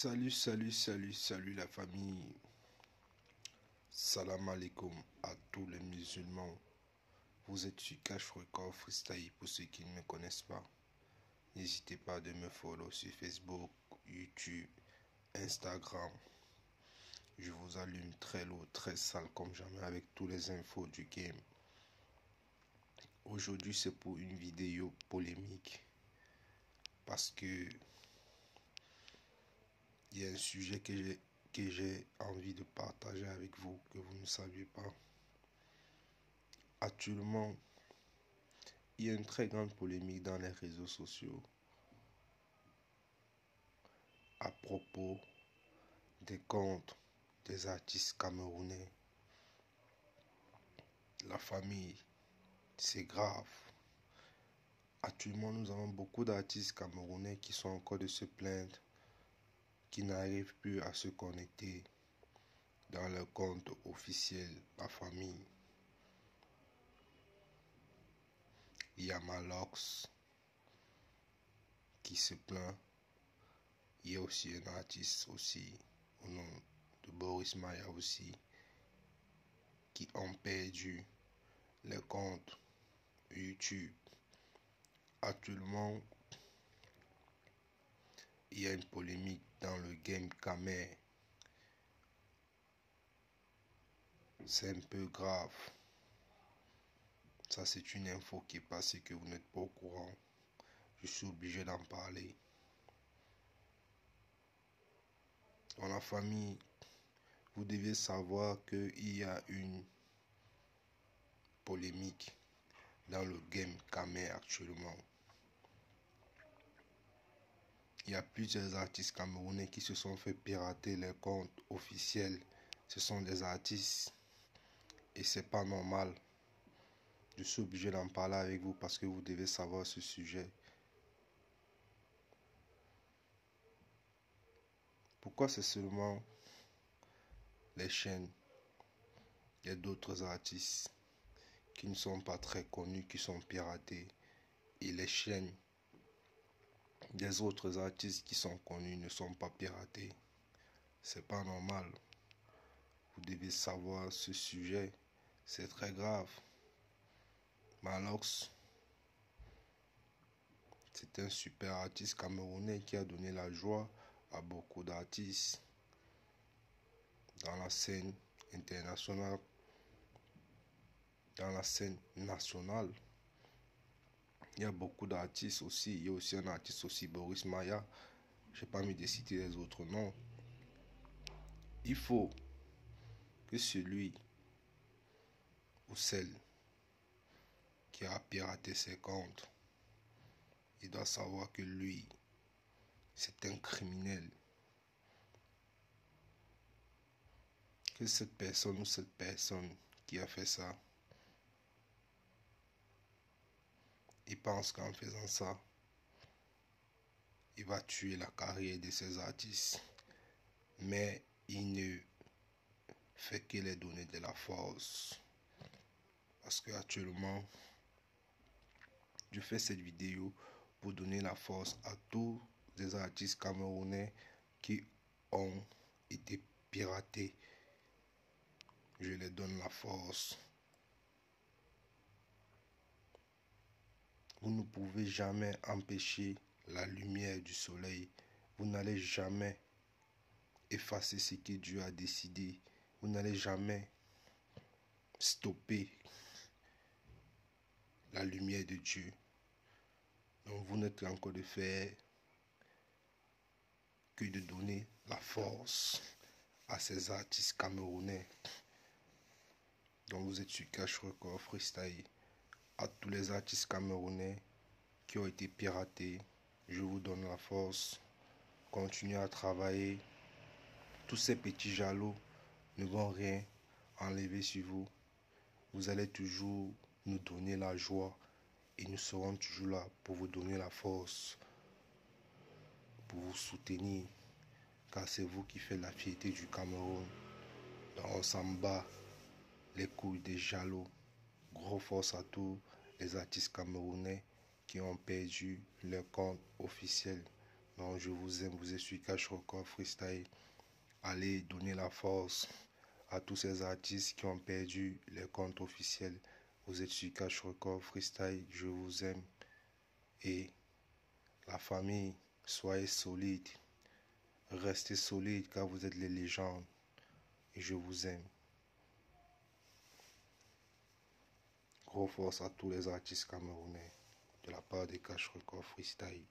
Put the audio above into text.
Salut la famille. Salam alaikum à tous les musulmans. Vous êtes sur Cash Record Freestyle pour ceux qui ne me connaissent pas. N'hésitez pas de me follow sur Facebook, YouTube, Instagram. Je vous allume très lourd, très sale comme jamais avec tous les infos du game. Aujourd'hui c'est pour une vidéo polémique. Parce que il y a un sujet que j'ai envie de partager avec vous, que vous ne saviez pas. Actuellement, il y a une très grande polémique dans les réseaux sociaux à propos des comptes des artistes camerounais. La famille, c'est grave. Actuellement, nous avons beaucoup d'artistes camerounais qui sont encore de se plaindre, qui n'arrivent plus à se connecter dans leur compte officiel, la famille. Il y a Malox qui se plaint. Il y a aussi un artiste aussi, au nom de Boris Maya aussi, qui ont perdu les comptes YouTube. Actuellement, il y a une polémique dans le game Camer. C'est un peu grave. Ça, c'est une info qui est passée que vous n'êtes pas au courant. Je suis obligé d'en parler. Dans la famille, vous devez savoir qu'il y a une polémique dans le game Camer actuellement. Il y a plusieurs artistes camerounais qui se sont fait pirater les comptes officiels. Ce sont des artistes et c'est pas normal. Je suis obligé d'en parler avec vous parce que vous devez savoir ce sujet. Pourquoi c'est seulement les chaînes? Il y a d'autres artistes qui ne sont pas très connus, qui sont piratés. Et les chaînes des autres artistes qui sont connus ne sont pas piratés. C'est pas normal. Vous devez savoir ce sujet. C'est très grave. Malox, c'est un super artiste camerounais qui a donné la joie à beaucoup d'artistes dans la scène internationale, dans la scène nationale. Il y a beaucoup d'artistes aussi. Il y a aussi un artiste aussi, Boris Maya. Je n'ai pas mis de citer les autres noms. Il faut que celui ou celle qui a piraté ses comptes, il doit savoir que lui, c'est un criminel. Que cette personne ou cette personne qui a fait ça, il pense qu'en faisant ça, il va tuer la carrière de ces artistes. Mais il ne fait que les donner de la force. Parce que actuellement, je fais cette vidéo pour donner la force à tous les artistes camerounais qui ont été piratés. Je les donne la force. Vous ne pouvez jamais empêcher la lumière du soleil. Vous n'allez jamais effacer ce que Dieu a décidé. Vous n'allez jamais stopper la lumière de Dieu. Donc vous n'êtes encore de faire que de donner la force à ces artistes camerounais. Donc vous êtes sur Cash Record Freestyle. À tous les artistes camerounais qui ont été piratés, je vous donne la force. Continuez à travailler. Tous ces petits jaloux ne vont rien enlever sur vous. Vous allez toujours nous donner la joie et nous serons toujours là pour vous donner la force, pour vous soutenir, car c'est vous qui faites la fierté du Cameroun. Donc on s'en bat les couilles des jaloux. Gros force à tous les artistes camerounais qui ont perdu leur compte officiel. Non, je vous aime, vous êtes sur Cash Record Freestyle. Allez donner la force à tous ces artistes qui ont perdu les comptes officiels. Vous êtes sur Cash Record Freestyle, je vous aime. Et la famille, soyez solide. Restez solide car vous êtes les légendes. Et je vous aime. Gros force à tous les artistes camerounais de la part de Cash Record Freestyle.